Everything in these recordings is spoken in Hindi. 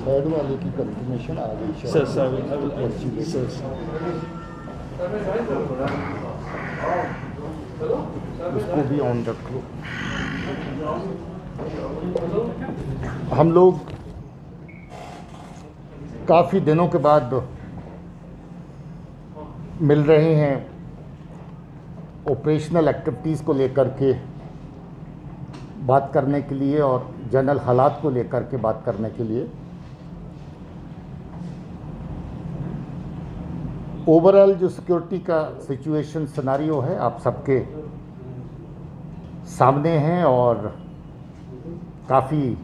थर्ड वाले की कंफर्मेशन आ गई सर सर उसको भी ऑन रख लो। हम लोग काफ़ी दिनों के बाद मिल रहे हैं ऑपरेशनल एक्टिविटीज़ को लेकर के बात करने के लिए और जनरल हालात को लेकर के बात करने के लिए। ओवरऑल जो सिक्योरिटी का सिचुएशन सिनारियो है आप सबके सामने हैं और काफ़ी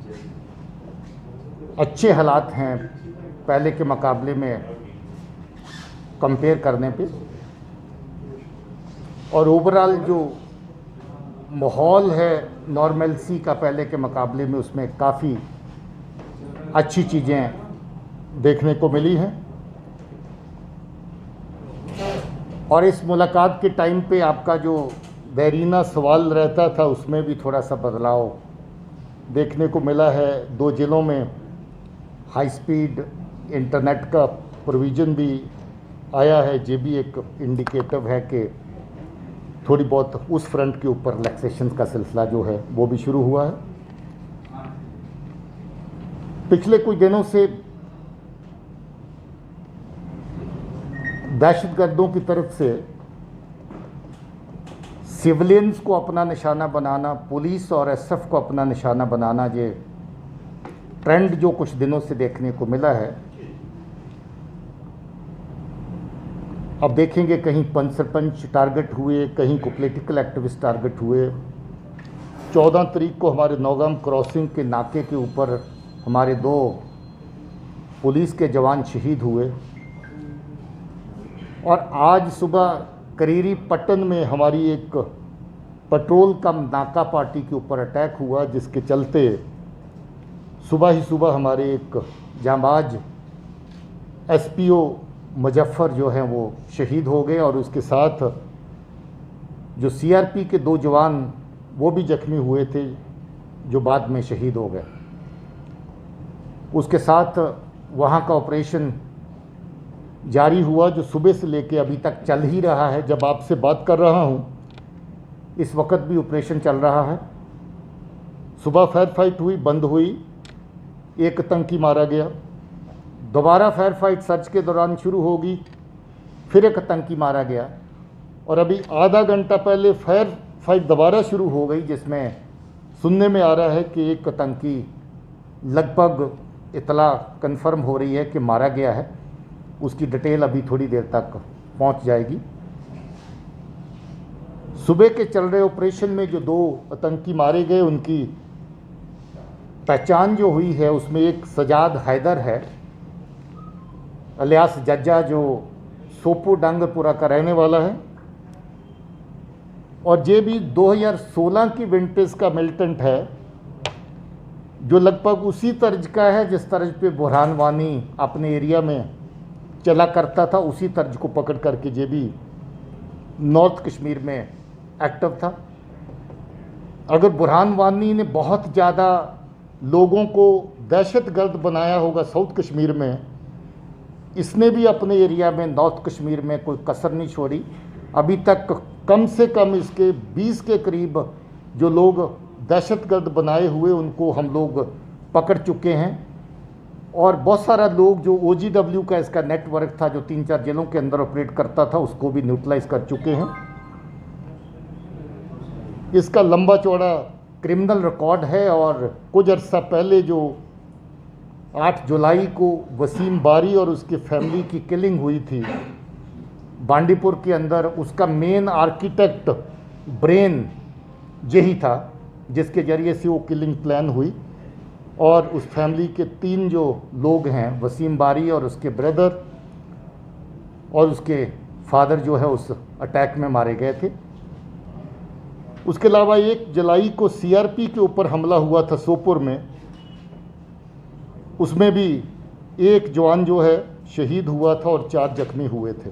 अच्छे हालात हैं पहले के मुकाबले में कंपेयर करने पे। और ओवरऑल जो माहौल है नॉर्मलसी का पहले के मुकाबले में, उसमें काफ़ी अच्छी चीज़ें देखने को मिली हैं। और इस मुलाकात के टाइम पे आपका जो देरीना सवाल रहता था उसमें भी थोड़ा सा बदलाव देखने को मिला है। 2 ज़िलों में हाई स्पीड इंटरनेट का प्रोविज़न भी आया है, ये भी एक इंडिकेटिव है कि थोड़ी बहुत उस फ्रंट के ऊपर रिलैक्सेशन का सिलसिला जो है वो भी शुरू हुआ है। पिछले कुछ दिनों से दहशतगर्दों की तरफ से सिविलियंस को अपना निशाना बनाना, पुलिस और एसएफ को अपना निशाना बनाना, ये ट्रेंड जो कुछ दिनों से देखने को मिला है। अब देखेंगे कहीं पंच सरपंच टारगेट हुए, कहीं को पॉलिटिकल एक्टिविस्ट टारगेट हुए। 14 तारीख को हमारे नौगाम क्रॉसिंग के नाके के ऊपर हमारे 2 पुलिस के जवान शहीद हुए। और आज सुबह करीरी पट्टन में हमारी एक पेट्रोल कम नाका पार्टी के ऊपर अटैक हुआ, जिसके चलते सुबह ही सुबह हमारे एक जांबाज एसपीओ मुजफ्फर जो हैं वो शहीद हो गए और उसके साथ जो सीआरपी के 2 जवान वो भी जख्मी हुए थे जो बाद में शहीद हो गए। उसके साथ वहाँ का ऑपरेशन जारी हुआ जो सुबह से लेके अभी तक चल ही रहा है। जब आपसे बात कर रहा हूँ इस वक्त भी ऑपरेशन चल रहा है। सुबह फायर फाइट हुई, बंद हुई, एक आतंकी मारा गया। दोबारा फायर फाइट सर्च के दौरान शुरू होगी, फिर एक आतंकी मारा गया। और अभी आधा घंटा पहले फायर फाइट दोबारा शुरू हो गई, जिसमें सुनने में आ रहा है कि एक आतंकी लगभग इतला कंफर्म हो रही है कि मारा गया है। उसकी डिटेल अभी थोड़ी देर तक पहुंच जाएगी। सुबह के चल रहे ऑपरेशन में जो 2 आतंकी मारे गए उनकी पहचान जो हुई है उसमें एक सजाद हैदर है अलियास जज्जा, जो सोपो डांगरपुरा का रहने वाला है। और ये भी 2016 की विंटेज का मिलिटेंट है जो लगभग उसी तर्ज का है जिस तर्ज पे बुरहान वानी अपने एरिया में चला करता था। उसी तर्ज को पकड़ करके ये भी नॉर्थ कश्मीर में एक्टिव था। अगर बुरहान वानी ने बहुत ज़्यादा लोगों को दहशतगर्द बनाया होगा साउथ कश्मीर में, इसने भी अपने एरिया में नॉर्थ कश्मीर में कोई कसर नहीं छोड़ी। अभी तक कम से कम इसके 20 के करीब जो लोग दहशतगर्द बनाए हुए उनको हम लोग पकड़ चुके हैं। और बहुत सारा लोग जो OGW का इसका नेटवर्क था जो 3-4 जिलों के अंदर ऑपरेट करता था उसको भी न्यूट्रलाइज कर चुके हैं। इसका लंबा चौड़ा क्रिमिनल रिकॉर्ड है। और कुछ अर्सा पहले जो 8 जुलाई को वसीम बारी और उसके फैमिली की किलिंग हुई थी बांडीपुर के अंदर, उसका मेन आर्किटेक्ट ब्रेन यही था जिसके ज़रिए से वो किलिंग प्लान हुई। और उस फैमिली के 3 जो लोग हैं, वसीम बारी और उसके ब्रदर और उसके फादर जो है उस अटैक में मारे गए थे। उसके अलावा 1 जुलाई को सीआरपी के ऊपर हमला हुआ था सोपोर में, उसमें भी 1 जवान जो है शहीद हुआ था और 4 जख्मी हुए थे।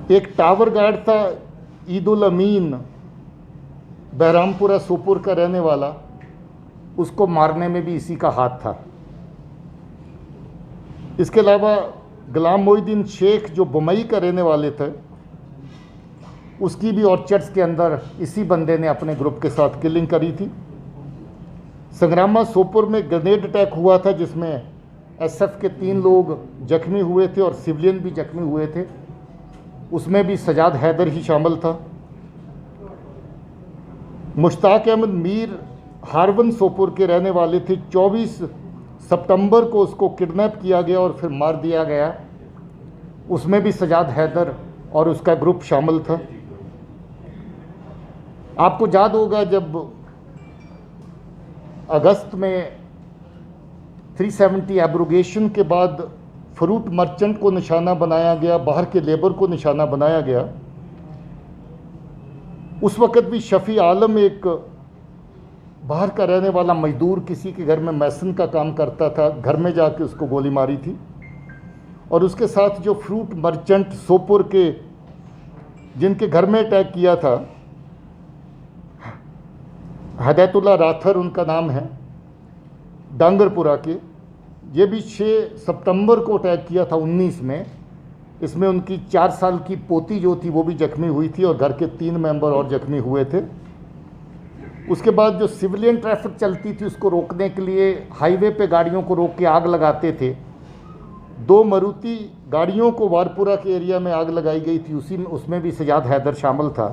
एक टावर गार्ड था ईदुल अमीन बहरामपुरा सोपुर का रहने वाला, उसको मारने में भी इसी का हाथ था। इसके अलावा गुलाम मोहिउद्दीन शेख जो बम्बई का रहने वाले थे, उसकी भी ऑर्चर्ड्स के अंदर इसी बंदे ने अपने ग्रुप के साथ किलिंग करी थी। संग्रामा सोपुर में ग्रेनेड अटैक हुआ था जिसमें एसएफ के 3 लोग जख्मी हुए थे और सिविलियन भी जख्मी हुए थे, उसमें भी सजाद हैदर ही शामिल था। मुश्ताक अहमद मीर हारवन सोपुर के रहने वाले थे। 24 सितंबर को उसको किडनैप किया गया और फिर मार दिया गया, उसमें भी सजाद हैदर और उसका ग्रुप शामिल था। आपको याद होगा जब अगस्त में 370 एब्रोगेशन के बाद फ्रूट मर्चेंट को निशाना बनाया गया, बाहर के लेबर को निशाना बनाया गया, उस वक़्त भी शफ़ी आलम एक बाहर का रहने वाला मजदूर किसी के घर में मैसन का काम करता था, घर में जाके उसको गोली मारी थी। और उसके साथ जो फ्रूट मर्चेंट सोपुर के जिनके घर में अटैक किया था, हदायतुल्लाह राथर उनका नाम है, डांगरपुरा के, ये भी 6 सितंबर को अटैक किया था 19 में। इसमें उनकी 4 साल की पोती जो थी वो भी जख्मी हुई थी और घर के 3 मेंबर और जख्मी हुए थे। उसके बाद जो सिविलियन ट्रैफिक चलती थी उसको रोकने के लिए हाईवे पे गाड़ियों को रोक के आग लगाते थे। 2 मारुति गाड़ियों को वारपुरा के एरिया में आग लगाई गई थी, उसमें भी सजाद हैदर शामिल था।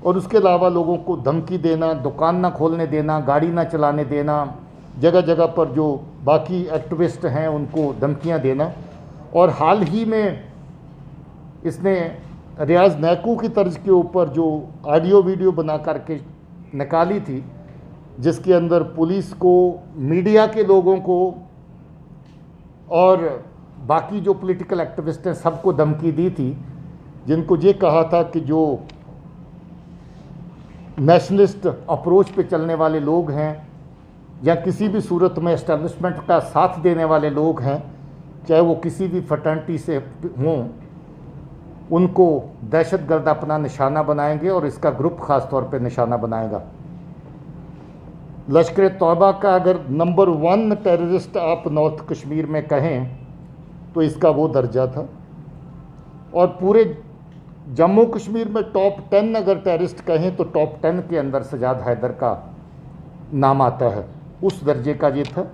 और उसके अलावा लोगों को धमकी देना, दुकान ना खोलने देना, गाड़ी ना चलाने देना, जगह जगह पर जो बाकी एक्टिविस्ट हैं उनको धमकियां देना। और हाल ही में इसने रियाज नैकू की तर्ज के ऊपर जो ऑडियो वीडियो बना करके निकाली थी, जिसके अंदर पुलिस को, मीडिया के लोगों को और बाकी जो पॉलिटिकल एक्टिविस्ट हैं सबको धमकी दी थी, जिनको ये कहा था कि जो नेशनलिस्ट अप्रोच पे चलने वाले लोग हैं या किसी भी सूरत में एस्टेब्लिशमेंट का साथ देने वाले लोग हैं, चाहे वो किसी भी फ्रैटर्निटी से हों, उनको दहशतगर्द अपना निशाना बनाएंगे और इसका ग्रुप ख़ास तौर पे निशाना बनाएगा। लश्कर तौबा का अगर नंबर 1 टेररिस्ट आप नॉर्थ कश्मीर में कहें तो इसका वो दर्जा था। और पूरे जम्मू कश्मीर में टॉप 10 अगर टेररिस्ट कहें तो टॉप 10 के अंदर सजाद हैदर का नाम आता है, उस दर्जे का ये था।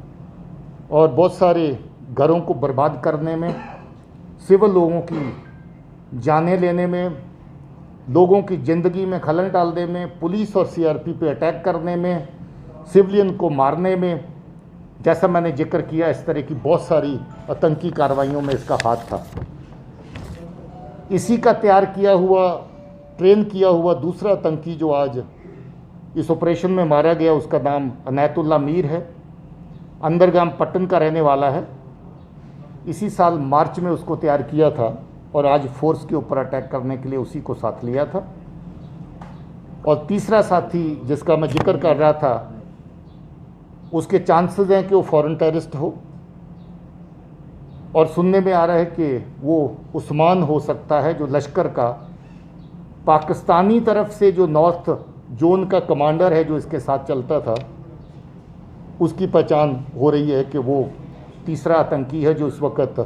और बहुत सारे घरों को बर्बाद करने में, सिविल लोगों की जानें लेने में, लोगों की ज़िंदगी में खलल डालने में, पुलिस और सीआरपी पे अटैक करने में, सिविलियन को मारने में, जैसा मैंने जिक्र किया, इस तरह की बहुत सारी आतंकी कार्रवाइयों में इसका हाथ था। इसी का तैयार किया हुआ, ट्रेन किया हुआ दूसरा आतंकी जो आज इस ऑपरेशन में मारा गया, उसका नाम अनायतुल्लाह मीर है, अंदरगाम पट्टन का रहने वाला है। इसी साल मार्च में उसको तैयार किया था और आज फोर्स के ऊपर अटैक करने के लिए उसी को साथ लिया था। और तीसरा साथी जिसका मैं जिक्र कर रहा था, उसके चांसेस हैं कि वो फॉरेन टेररिस्ट हो, और सुनने में आ रहा है कि वो उस्मान हो सकता है, जो लश्कर का पाकिस्तानी तरफ से जो नॉर्थ जोन का कमांडर है जो इसके साथ चलता था, उसकी पहचान हो रही है कि वो तीसरा आतंकी है जो इस वक्त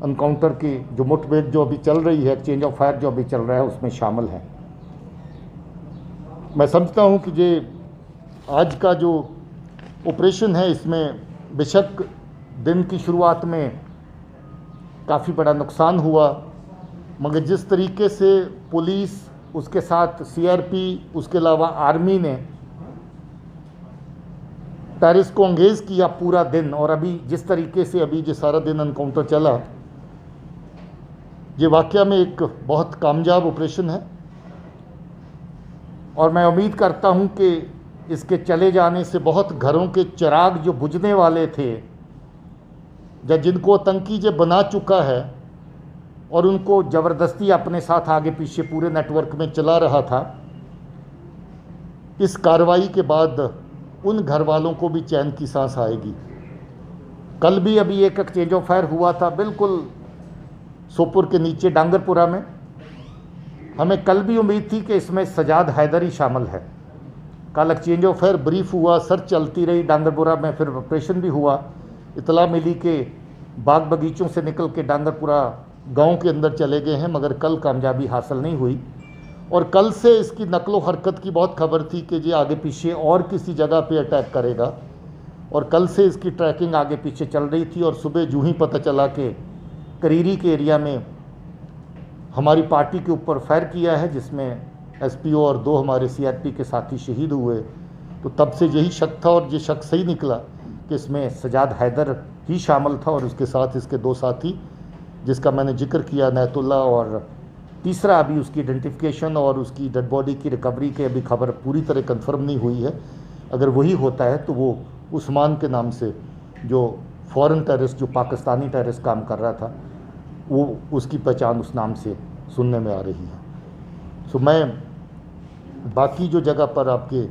एनकाउंटर की जो मुठभेड़ जो अभी चल रही है, एक्सचेंज ऑफ फायर जो अभी चल रहा है, उसमें शामिल है। मैं समझता हूँ कि ये आज का जो ऑपरेशन है, इसमें बेशक दिन की शुरुआत में काफ़ी बड़ा नुकसान हुआ, मगर जिस तरीके से पुलिस, उसके साथ सीआरपी, उसके अलावा आर्मी ने टेररिस्ट को अंगेज किया पूरा दिन, और अभी जिस तरीके से अभी जो सारा दिन एनकाउंटर चला, ये वाकया में एक बहुत कामयाब ऑपरेशन है। और मैं उम्मीद करता हूँ कि इसके चले जाने से बहुत घरों के चिराग जो बुझने वाले थे, या जिनको आतंकी जो बना चुका है और उनको ज़बरदस्ती अपने साथ आगे पीछे पूरे नेटवर्क में चला रहा था, इस कार्रवाई के बाद उन घर वालों को भी चैन की सांस आएगी। कल भी अभी एक एक्सचेंज ऑफ फायर हुआ था बिल्कुल सोपुर के नीचे डांगरपुरा में, हमें कल भी उम्मीद थी कि इसमें सजाद हैदरी शामिल है। कल एक्सचेंज ऑफ फायर ब्रीफ हुआ, सर्च चलती रही, डांगरपुरा में फिर ऑपरेशन भी हुआ। इतला मिली कि बाग बगीचों से निकल के डांगरपुरा गांव के अंदर चले गए हैं, मगर कल कामयाबी हासिल नहीं हुई। और कल से इसकी नकलो हरकत की बहुत खबर थी कि ये आगे पीछे और किसी जगह पे अटैक करेगा, और कल से इसकी ट्रैकिंग आगे पीछे चल रही थी। और सुबह जूँ ही पता चला कि करीरी के एरिया में हमारी पार्टी के ऊपर फायर किया है, जिसमें एसपीओ और 2 हमारे सीआरपी के साथी शहीद हुए, तो तब से यही शक था और ये शक सही निकला कि इसमें सजाद हैदर ही शामिल था और उसके साथ इसके 2 साथी, जिसका मैंने जिक्र किया नैतुल्ला, और तीसरा अभी उसकी आइडेंटिफिकेशन और उसकी डेड बॉडी की रिकवरी के अभी खबर पूरी तरह कंफर्म नहीं हुई है। अगर वही होता है तो वो उस्मान के नाम से, जो फॉरेन टेररिस्ट, जो पाकिस्तानी टेररिस्ट काम कर रहा था, वो उसकी पहचान उस नाम से सुनने में आ रही है। सो मैं बाकी जो जगह पर आपके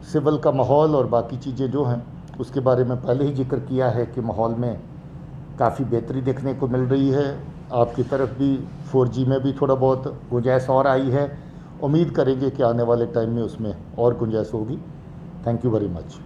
सिविल का माहौल और बाकी चीज़ें जो हैं उसके बारे में पहले ही जिक्र किया है कि माहौल में काफ़ी बेहतरी देखने को मिल रही है। आपकी तरफ भी 4G में भी थोड़ा बहुत गुंजाइश और आई है। उम्मीद करेंगे कि आने वाले टाइम में उसमें और गुंजाइश होगी। Thank you very much.